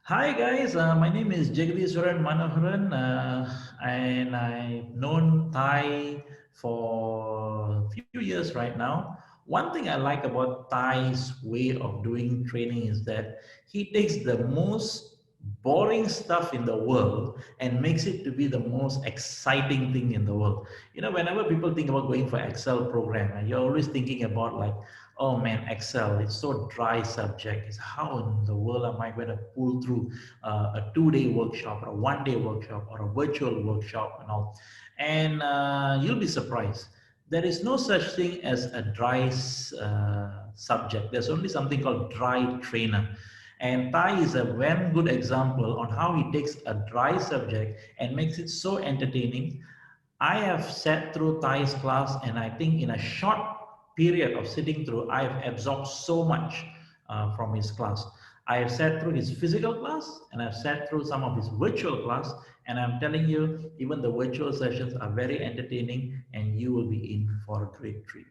Hi guys, my name is Jagdishwaran Manoharan, and I've known Thai for a few years right now. One thing I like about Thai's way of doing training is that he takes the most boring stuff in the world and makes it to be the most exciting thing in the world. Whenever people think about going for Excel program, and you're always thinking about like, oh man, Excel, it's so dry subject. It's how in the world am I going to pull through a 2 day workshop or a 1 day workshop or a virtual workshop and all. And you'll be surprised. There is no such thing as a dry subject. There's only something called dry trainer. And Thai is a very good example on how he takes a dry subject and makes it so entertaining. I have sat through Thai's class, and I think in a short period of sitting through, I have absorbed so much from his class. I have sat through his physical class, and I've sat through some of his virtual class, and I'm telling you, even the virtual sessions are very entertaining, and you will be in for a great treat.